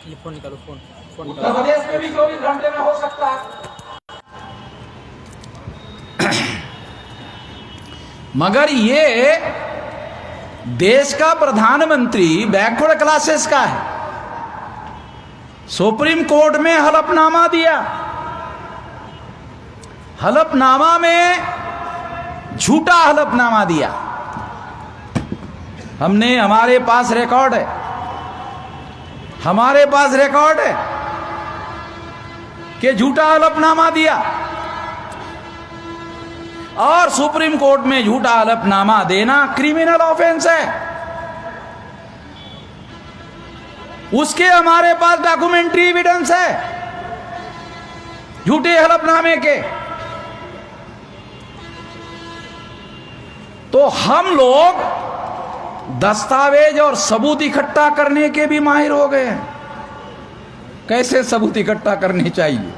ये फोन निकालो, फोन उत्तर प्रदेश में भी 24 घंटे में हो सकता है। मगर ये देश का प्रधानमंत्री बैकवर्ड क्लासेस का है। सुप्रीम कोर्ट में हलफनामा दिया, हलफनामा में झूठा हलफनामा दिया। हमने, हमारे पास रिकॉर्ड है, हमारे पास रिकॉर्ड है कि झूठा हलफनामा दिया। और सुप्रीम कोर्ट में झूठा हलफनामा देना क्रिमिनल ऑफेंस है। उसके हमारे पास डॉक्यूमेंट्री एविडेंस है झूठे हलफनामे के। तो हम लोग दस्तावेज और सबूत इकट्ठा करने के भी माहिर हो गए हैं। कैसे सबूत इकट्ठा करने चाहिए।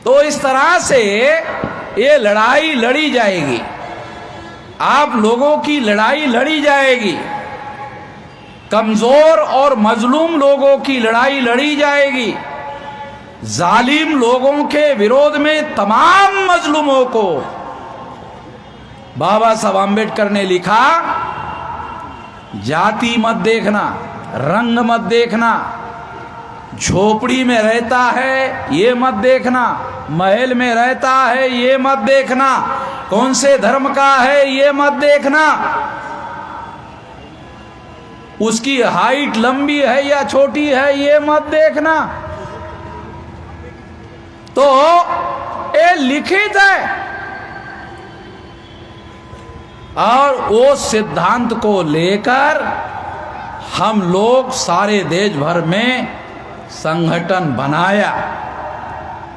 तो इस तरह से ये लड़ाई लड़ी जाएगी, आप लोगों की लड़ाई लड़ी जाएगी, कमजोर और मजलूम लोगों की लड़ाई लड़ी जाएगी। जालिम लोगों के विरोध में तमाम मजलूमों को बाबा साहब आम्बेडकर ने लिखा, जाति मत देखना, रंग मत देखना, झोपड़ी में रहता है ये मत देखना, महल में रहता है ये मत देखना, कौन से धर्म का है ये मत देखना, उसकी हाइट लंबी है या छोटी है ये मत देखना। तो ये लिखित है। और वो सिद्धांत को लेकर हम लोग सारे देश भर में संगठन बनाया।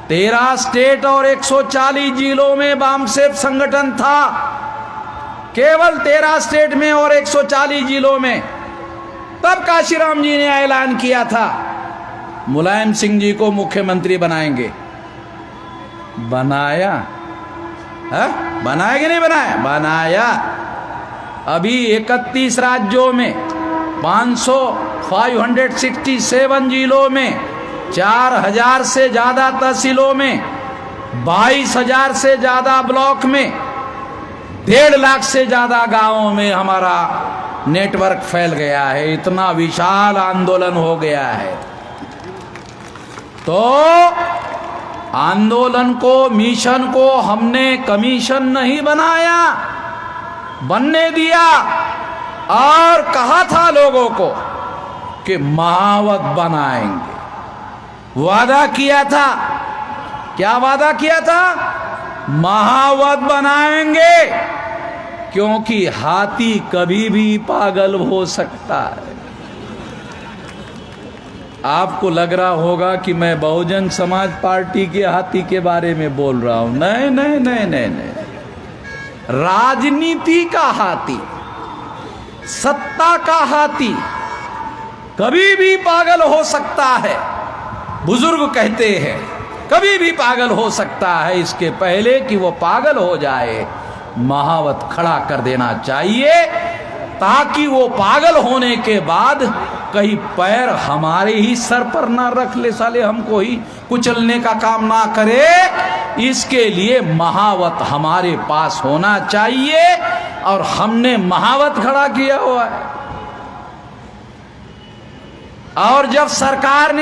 13 स्टेट और 140 जिलों में वामसेफ संगठन था, केवल 13 स्टेट में और 140 जिलों में। तब काशीराम जी ने ऐलान किया था मुलायम सिंह जी को मुख्यमंत्री बनाएंगे। बनाया है? बनाया कि नहीं बनाया? बनाया। अभी 31 राज्यों में 567 जिलों में 4000 से ज्यादा तहसीलों में 22,000 से ज्यादा ब्लॉक में 1.5 लाख से ज्यादा गांवों में हमारा नेटवर्क फैल गया है। इतना विशाल आंदोलन हो गया है। तो आंदोलन को, मिशन को हमने कमीशन नहीं बनाया, बनने दिया। और कहा था लोगों को कि महावत बनाएंगे। वादा किया था, क्या वादा किया था? महावत बनाएंगे, क्योंकि हाथी कभी भी पागल हो सकता है। आपको लग रहा होगा कि मैं बहुजन समाज पार्टी के हाथी के बारे में बोल रहा हूं। नहीं नहीं नहीं नहीं नहीं, राजनीति का हाथी, सत्ता का हाथी कभी भी पागल हो सकता है। बुजुर्ग कहते हैं कभी भी पागल हो सकता है। इसके पहले कि वो पागल हो जाए, महावत खड़ा कर देना चाहिए, ताकि वो पागल होने के बाद कहीं पैर हमारे ही सर पर ना रख ले, साले हमको ही कुचलने का काम ना करे। इसके लिए महावत हमारे पास होना चाहिए और हमने महावत खड़ा किया हुआ है। और जब सरकार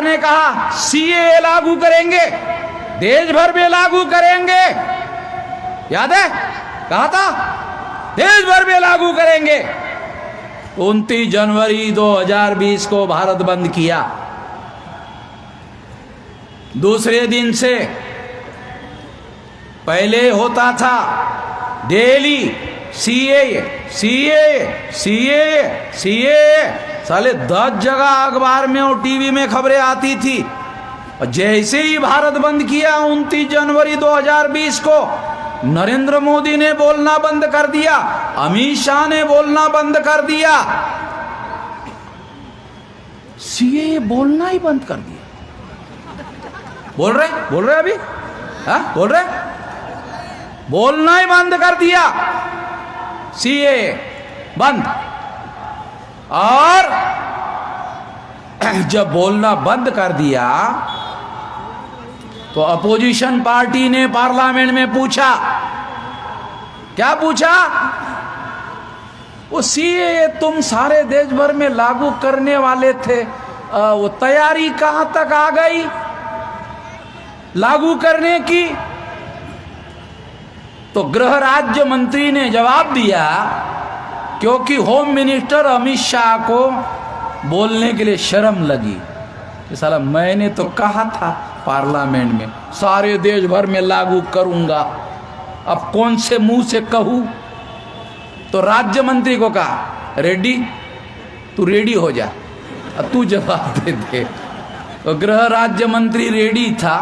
ने कहा सीएए लागू करेंगे, देश भर में लागू करेंगे, याद है? कहा था देश भर में लागू करेंगे। 29 जनवरी 2020 को भारत बंद किया। दूसरे दिन से पहले होता था daily CAA CAA CAA CAA, साले 10 जगह अखबार में और टीवी में खबरें आती थी। और जैसे ही भारत बंद किया 29 जनवरी 2020 को, नरेंद्र मोदी ने बोलना बंद कर दिया, अमित शाह ने बोलना बंद कर दिया, सीएए बोलना ही बंद कर दिया। बोल रहे अभी? हाँ बोल रहे, बोलना ही बंद कर दिया, सीएए बंद। और जब बोलना बंद कर दिया तो अपोजिशन पार्टी ने पार्लियामेंट में पूछा, क्या पूछा? वो सीए तुम सारे देश भर में लागू करने वाले थे, वो तैयारी कहां तक आ गई लागू करने की? तो गृह राज्य मंत्री ने जवाब दिया, क्योंकि होम मिनिस्टर अमित शाह को बोलने के लिए शर्म लगी कि साला मैंने तो कहा था पार्लियामेंट में सारे देश भर में लागू करूंगा, अब कौन से मुंह से कहूं? तो राज्य मंत्री को कहा, रेडी, तू रेडी हो जा, अब तू जवाब दे दे। तो गृह राज्य मंत्री रेडी था,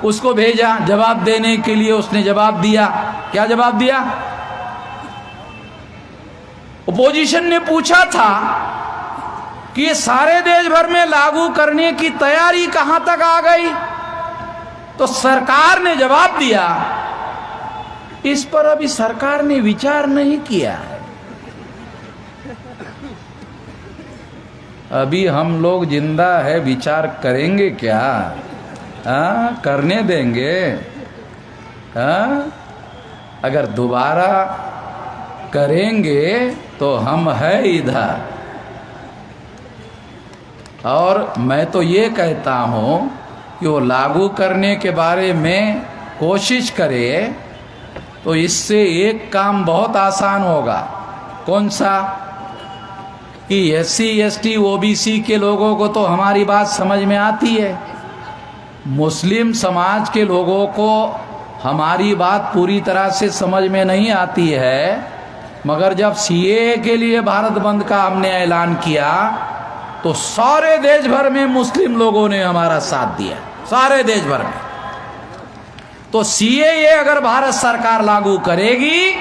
उसको भेजा जवाब देने के लिए। उसने जवाब दिया। क्या जवाब दिया? ओपोजिशन ने पूछा था कि ये सारे देश भर में लागू करने की तैयारी कहां तक आ गई? तो सरकार ने जवाब दिया, इस पर अभी सरकार ने विचार नहीं किया है, अभी हम लोग जिंदा है, विचार करेंगे क्या? करने देंगे? अगर दोबारा करेंगे तो हम है इधर। और मैं तो ये कहता हूं कि वो लागू करने के बारे में कोशिश करे तो इससे एक काम बहुत आसान होगा। कौन सा? कि SC ST OBC के लोगों को तो हमारी बात समझ में आती है, मुस्लिम समाज के लोगों को हमारी बात पूरी तरह से समझ में नहीं आती है। मगर जब CAA के लिए भारत बंद का हमने ऐलान किया तो सारे देश भर में मुस्लिम लोगों ने हमारा साथ दिया, सारे देश भर में। तो CAA अगर भारत सरकार लागू करेगी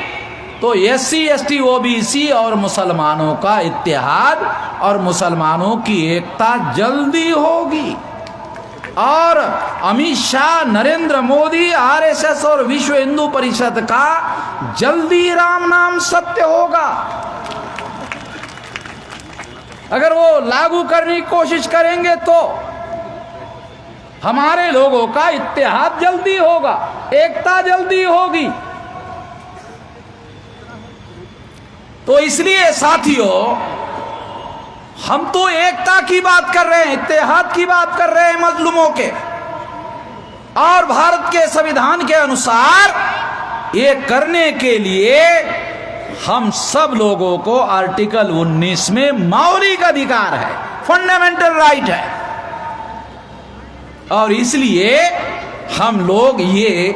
तो SC ST OBC और मुसलमानों का इत्तेहाद और मुसलमानों की एकता जल्दी होगी। और अमित शाह, नरेंद्र मोदी, RSS और विश्व हिंदू परिषद का जल्दी राम नाम सत्य होगा। अगर वो लागू करने की कोशिश करेंगे तो हमारे लोगों का इत्तेहाद जल्दी होगा, एकता जल्दी होगी। तो इसलिए साथियों, हम तो एकता की बात कर रहे हैं, इत्तेहाद की बात कर रहे हैं मजलूमों के। और भारत के संविधान के अनुसार ये करने के लिए हम सब लोगों को आर्टिकल 19 में मौलिक अधिकार है, फंडामेंटल राइट है। और इसलिए हम लोग ये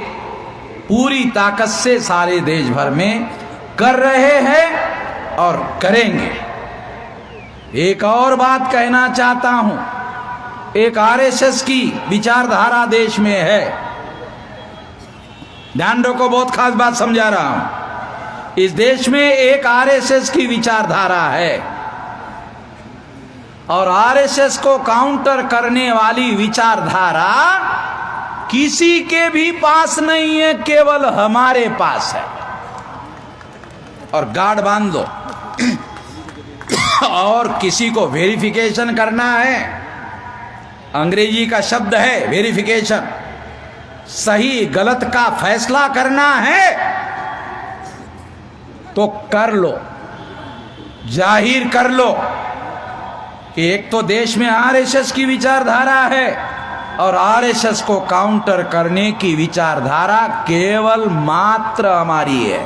पूरी ताकत से सारे देश भर में कर रहे हैं और करेंगे। एक और बात कहना चाहता हूं, एक RSS की विचारधारा देश में है, ध्यान रखो, बहुत खास बात समझा रहा हूं। इस देश में एक RSS की विचारधारा है और RSS को काउंटर करने वाली विचारधारा किसी के भी पास नहीं है, केवल हमारे पास है। और गार्ड बांध दो और किसी को वेरिफिकेशन करना है, अंग्रेजी का शब्द है वेरिफिकेशन, सही गलत का फैसला करना है तो कर लो, जाहिर कर लो कि एक तो देश में RSS की विचारधारा है और RSS को काउंटर करने की विचारधारा केवल मात्र हमारी है,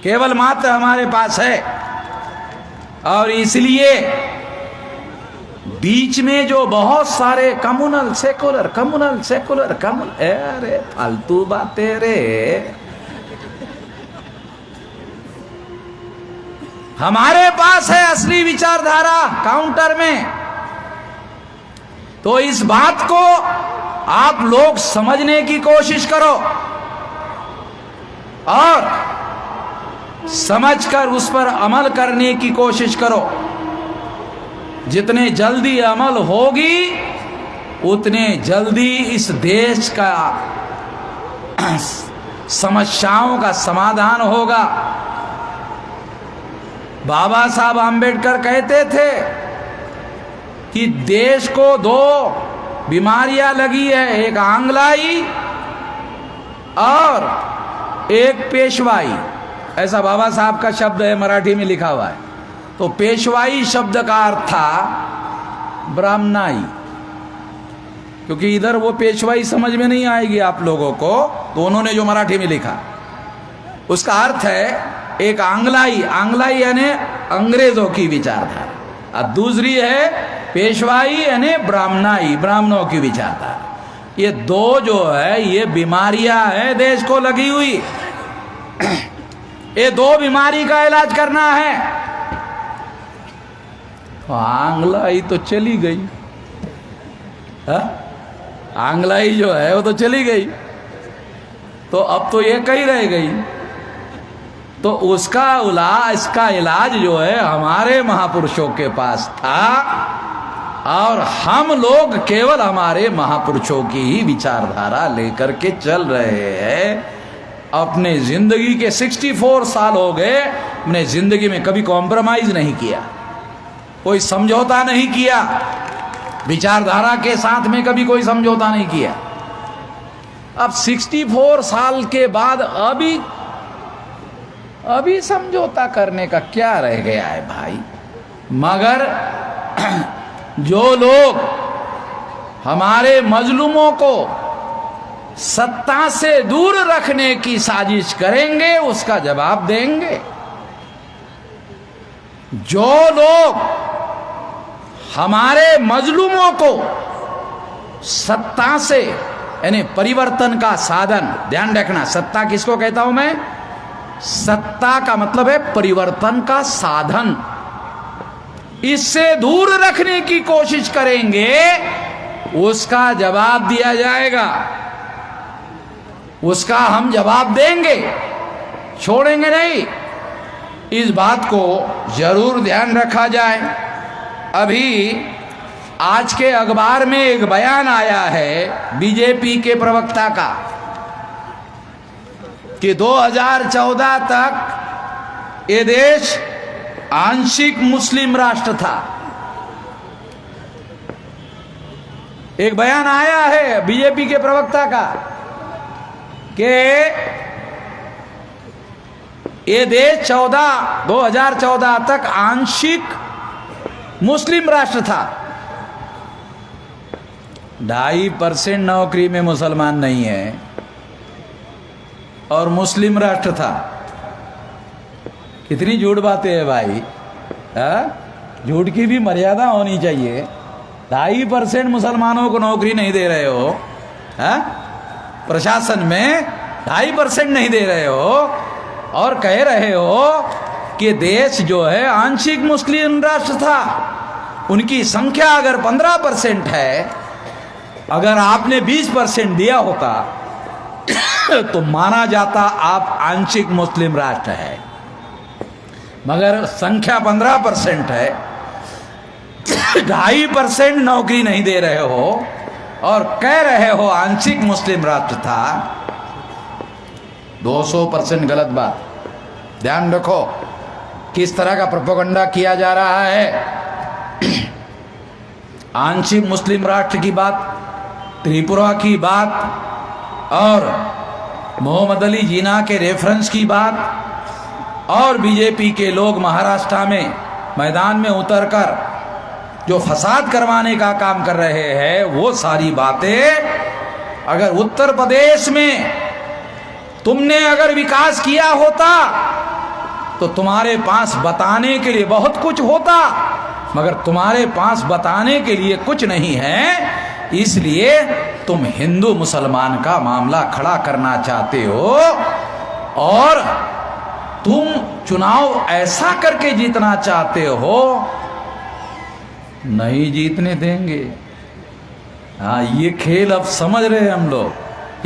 केवल मात्र हमारे पास है। और इसलिए बीच में जो बहुत सारे कम्युनल सेकुलर, अरे फालतू बातें रे, हमारे पास है असली विचारधारा काउंटर में। तो इस बात को आप लोग समझने की कोशिश करो और समझकर उस पर अमल करने की कोशिश करो। जितने जल्दी अमल होगी उतने जल्दी इस देश का समस्याओं का समाधान होगा। बाबा साहब आम्बेडकर कहते थे कि देश को दो बीमारियां लगी है, एक आंगलाई और एक पेशवाई। ऐसा बाबा साहब का शब्द है, मराठी में लिखा हुआ है। तो पेशवाई शब्द का अर्थ था ब्राह्मणाई, क्योंकि इधर वो पेशवाई समझ में नहीं आएगी आप लोगों को, तो उन्होंने जो मराठी में लिखा उसका अर्थ है एक आंगलाई, आंगलाई यानी अंग्रेजों की विचारधारा, और दूसरी है पेशवाई यानी ब्राह्मणाई, ब्राह्मणों की विचारधारा। ये दो जो है ये बीमारियां हैं देश को लगी हुई। ये दो बीमारी का इलाज करना है। तो आंगलाई तो चली गई, हा? आंगलाई जो है वो तो चली गई, तो अब तो ये कहीं रह गई। तो इसका इलाज जो है हमारे महापुरुषों के पास था, और हम लोग केवल हमारे महापुरुषों की ही विचारधारा लेकर के चल रहे हैं। अपने जिंदगी के 64 साल हो गए, अपने जिंदगी में कभी कॉम्प्रोमाइज नहीं किया, कोई समझौता नहीं किया, विचारधारा के साथ में कभी कोई समझौता नहीं किया। अब 64 साल के बाद अभी समझौता करने का क्या रह गया है भाई। मगर जो लोग हमारे मजलूमों को सत्ता से दूर रखने की साजिश करेंगे उसका जवाब देंगे। जो लोग हमारे मजलूमों को सत्ता से यानी परिवर्तन का साधन, ध्यान रखना सत्ता किसको कहता हूं मैं, सत्ता का मतलब है परिवर्तन का साधन, इससे दूर रखने की कोशिश करेंगे उसका जवाब दिया जाएगा, उसका हम जवाब देंगे, छोड़ेंगे नहीं। इस बात को जरूर ध्यान रखा जाए। अभी आज के अखबार में एक बयान आया है बीजेपी के प्रवक्ता का कि 2014 तक ये देश आंशिक मुस्लिम राष्ट्र था। एक बयान आया है बीजेपी के प्रवक्ता का कि ये देश 2014 तक आंशिक मुस्लिम राष्ट्र था। 2.5% नौकरी में मुसलमान नहीं है और मुस्लिम राष्ट्र था। कितनी झूठ बातें है भाई, झूठ की भी मर्यादा होनी चाहिए। 2.5% मुसलमानों को नौकरी नहीं दे रहे हो, प्रशासन में 2.5% नहीं दे रहे हो, और कह रहे हो कि देश जो है आंशिक मुस्लिम राष्ट्र था। उनकी संख्या अगर 15% है, अगर आपने 20% दिया होता तो माना जाता आप आंशिक मुस्लिम राष्ट्र है, मगर संख्या 15% है, 2.5% नौकरी नहीं दे रहे हो और कह रहे हो आंशिक मुस्लिम राष्ट्र था। 200% गलत बात। ध्यान रखो किस तरह का प्रोपेगेंडा किया जा रहा है। आंशिक मुस्लिम राष्ट्र की बात, त्रिपुरा की बात और मोहम्मद अली जिन्ना के रेफरेंस की बात, और बीजेपी के लोग महाराष्ट्र में मैदान में उतरकर जो फसाद करवाने का काम कर रहे हैं, वो सारी बातें अगर उत्तर प्रदेश में तुमने अगर विकास किया होता तो तुम्हारे पास बताने के लिए बहुत कुछ होता, मगर तुम्हारे पास बताने के लिए कुछ नहीं है। इसलिए तुम हिंदू मुसलमान का मामला खड़ा करना चाहते हो और तुम चुनाव ऐसा करके जीतना चाहते हो, नहीं जीतने देंगे। हाँ, ये खेल अब समझ रहे हैं हम लोग,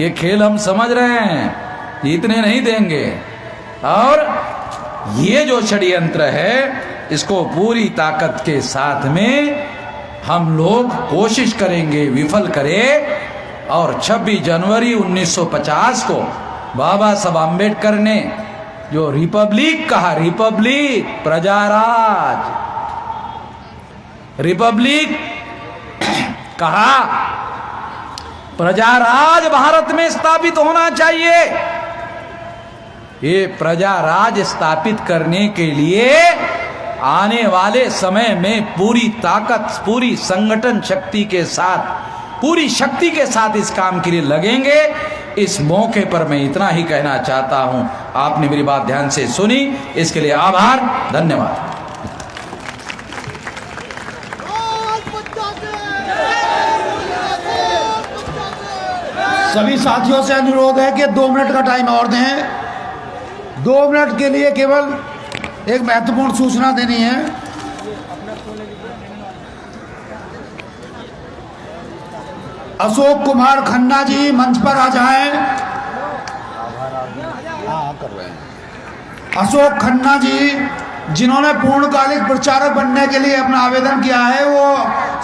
ये खेल हम समझ रहे हैं, जीतने नहीं देंगे। और ये जो षड्यंत्र है इसको पूरी ताकत के साथ में हम लोग कोशिश करेंगे विफल करें। और 26 जनवरी 1950 को बाबा साहब आम्बेडकर ने जो रिपब्लिक कहा, रिपब्लिक प्रजाराज, रिपब्लिक कहा, प्रजाराज भारत में स्थापित होना चाहिए। ये प्रजाराज स्थापित करने के लिए आने वाले समय में पूरी ताकत, पूरी संगठन शक्ति के साथ, पूरी शक्ति के साथ इस काम के लिए लगेंगे। इस मौके पर मैं इतना ही कहना चाहता हूं। आपने मेरी बात ध्यान से सुनी, इसके लिए आभार, धन्यवाद। सभी साथियों से अनुरोध है कि 2 मिनट का टाइम और दें। 2 मिनट के लिए केवल एक महत्वपूर्ण सूचना देनी है। अशोक कुमार खन्ना जी मंच पर आ जाएं। अशोक खन्ना जी जिन्होंने पूर्णकालिक प्रचारक बनने के लिए अपना आवेदन किया है, वो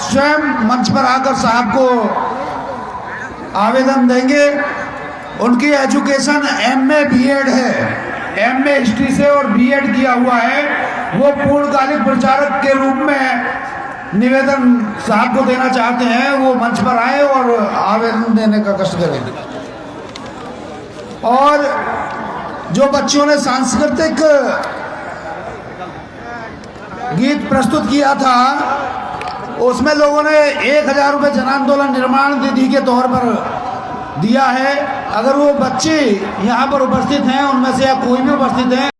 स्वयं मंच पर आकर साहब को आवेदन देंगे। उनकी एजुकेशन एमए बीएड है, एमए हिस्ट्री से और बीएड किया हुआ है। वो पूर्णकालिक प्रचारक के रूप में निवेदन साहब को देना चाहते हैं। वो मंच पर आए और आवेदन देने का कष्ट करें। और जो बच्चों ने सांस्कृतिक गीत प्रस्तुत किया था, उसमें लोगों ने 1000 रुपये जन आंदोलन निर्माण निधि के तौर पर दिया है। अगर वो बच्चे यहाँ पर उपस्थित हैं, उनमें से कोई भी उपस्थित हैं,